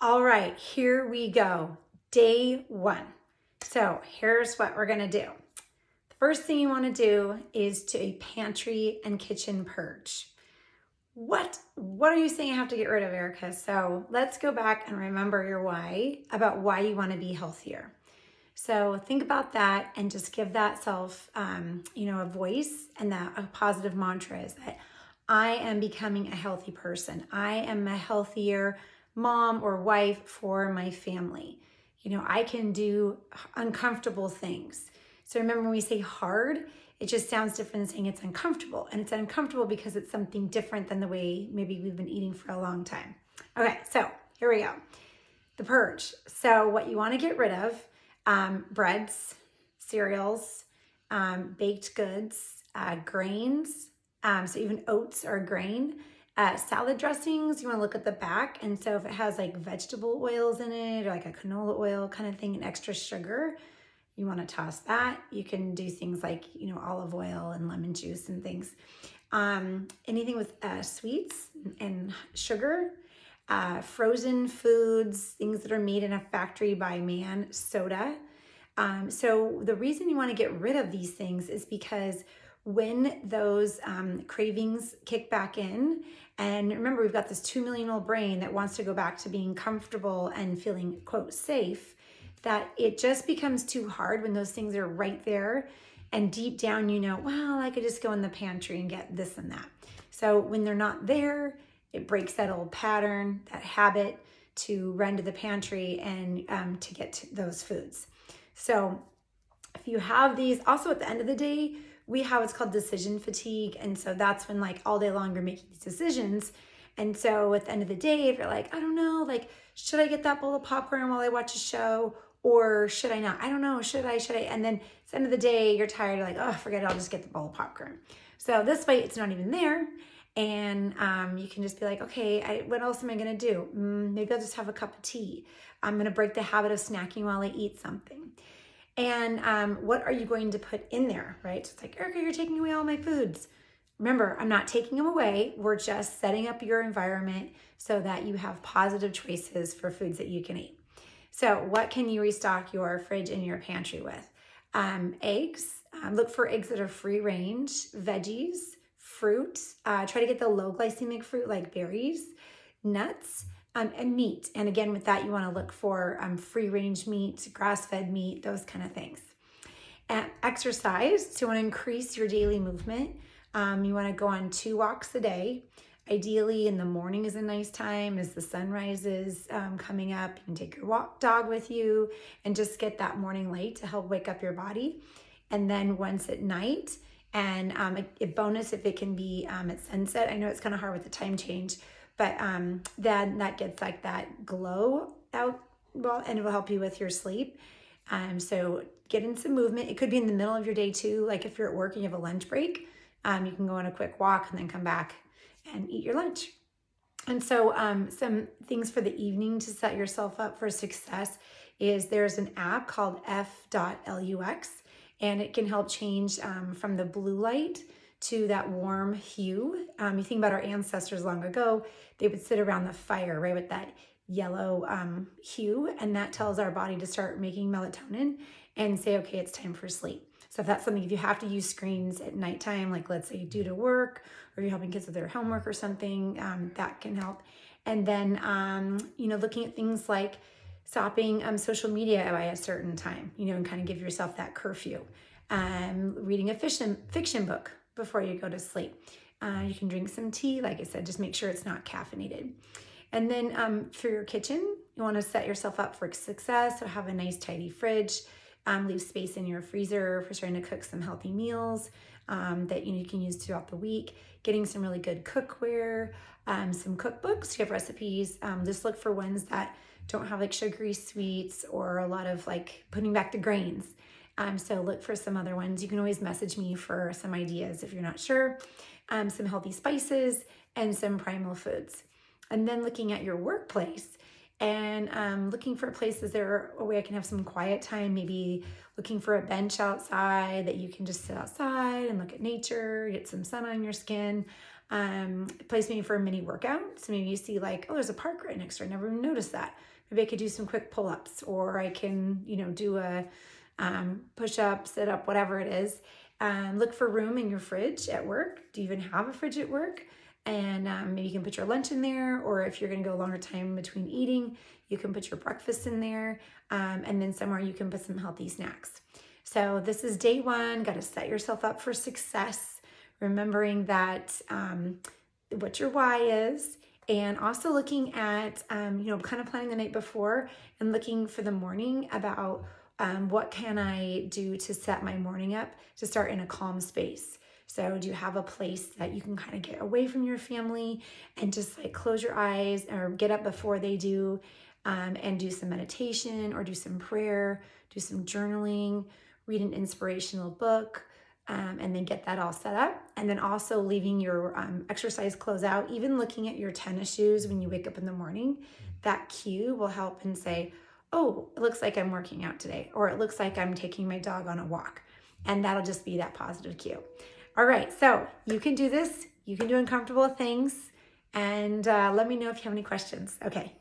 All right, here we go. Day one. So here's what we're gonna do. The first thing you wanna do is to a pantry and kitchen purge. What are you saying I have to get rid of, Erica? So let's go back and remember your why, about why you wanna be healthier. So think about that and just give that self, a voice, and that a positive mantra is that I am becoming a healthy person. I am a healthier mom or wife for my family. I can do uncomfortable things. So remember when we say hard, it just sounds different than saying it's uncomfortable. And it's uncomfortable because it's something different than the way maybe we've been eating for a long time. Okay, so here we go. The purge. So what you want to get rid of, breads, cereals, baked goods, grains, so even oats are a grain. Salad dressings, you want to look at the back. And so if it has like vegetable oils in it or like a canola oil kind of thing and extra sugar, you want to toss that. You can do things like, olive oil and lemon juice and things. Anything with sweets and sugar, frozen foods, things that are made in a factory by man, soda. So the reason you want to get rid of these things is because when those cravings kick back in, and remember, we've got this 2 million-year-old brain that wants to go back to being comfortable and feeling, quote, safe, that it just becomes too hard when those things are right there. And deep down, well, I could just go in the pantry and get this and that. So when they're not there, it breaks that old pattern, that habit to run to the pantry and to get to those foods. So if you have these, also at the end of the day, we have what's called decision fatigue. And so that's when like all day long you're making these decisions. And so at the end of the day, if you're like, I don't know, like, should I get that bowl of popcorn while I watch a show? Or should I not? I don't know, should I? And then at the end of the day, you're tired, you're like, oh, forget it, I'll just get the bowl of popcorn. So this way it's not even there. And you can just be like, okay, what else am I gonna do? Maybe I'll just have a cup of tea. I'm gonna break the habit of snacking while I eat something. And what are you going to put in there, right? So it's like, Erica, you're taking away all my foods. Remember, I'm not taking them away. We're just setting up your environment so that you have positive choices for foods that you can eat. So what can you restock your fridge and your pantry with? Eggs. Look for eggs that are free range, veggies, fruit. Try to get the low glycemic fruit like berries, nuts, and meat. And again, with that, you want to look for free range meat, grass-fed meat, those kind of things. And exercise. So you want to increase your daily movement. You want to go on 2 walks a day. Ideally, in the morning is a nice time as the sun rises coming up. You can take your dog with you and just get that morning light to help wake up your body. And then once at night, and a bonus if it can be at sunset. I know it's kind of hard with the time change, but then that gets like that glow out, and it will help you with your sleep. So get in some movement. It could be in the middle of your day too. Like if you're at work and you have a lunch break, you can go on a quick walk and then come back and eat your lunch. And so some things for the evening to set yourself up for success is there's an app called f.lux, and it can help change from the blue light to that warm hue. You think about our ancestors long ago, they would sit around the fire, right, with that yellow hue, and that tells our body to start making melatonin and say, okay, it's time for sleep. So if that's something, if you have to use screens at nighttime, like let's say due to work, or you're helping kids with their homework or something, that can help. And then, looking at things like stopping social media by a certain time, and kind of give yourself that curfew. Reading a fiction book before you go to sleep. You can drink some tea, like I said, just make sure it's not caffeinated. And then for your kitchen, you want to set yourself up for success. So have a nice tidy fridge. Leave space in your freezer for starting to cook some healthy meals that you can use throughout the week. Getting some really good cookware, some cookbooks. You have recipes. Just look for ones that don't have like sugary sweets or a lot of like putting back the grains. So look for some other ones. You can always message me for some ideas if you're not sure. Some healthy spices and some primal foods. And then looking at your workplace and looking for places there where I can have some quiet time, maybe looking for a bench outside that you can just sit outside and look at nature, get some sun on your skin. place maybe for a mini workout. So maybe you see like, oh, there's a park right next door. I never even noticed that. Maybe I could do some quick pull-ups, or I can, do a push-up, sit-up, whatever it is. Look for room in your fridge at work. Do you even have a fridge at work? And maybe you can put your lunch in there, or if you're going to go a longer time between eating, you can put your breakfast in there, and then somewhere you can put some healthy snacks. So this is day one. Got to set yourself up for success, remembering that what your why is, and also looking at, kind of planning the night before and looking for the morning about what can I do to set my morning up to start in a calm space. So do you have a place that you can kind of get away from your family and just like close your eyes or get up before they do, and do some meditation or do some prayer, do some journaling, read an inspirational book, and then get that all set up. And then also leaving your exercise clothes out, even looking at your tennis shoes when you wake up in the morning, that cue will help and say, oh, it looks like I'm working out today, or it looks like I'm taking my dog on a walk. And that'll just be that positive cue. All right, so you can do this. You can do uncomfortable things. And let me know if you have any questions. Okay.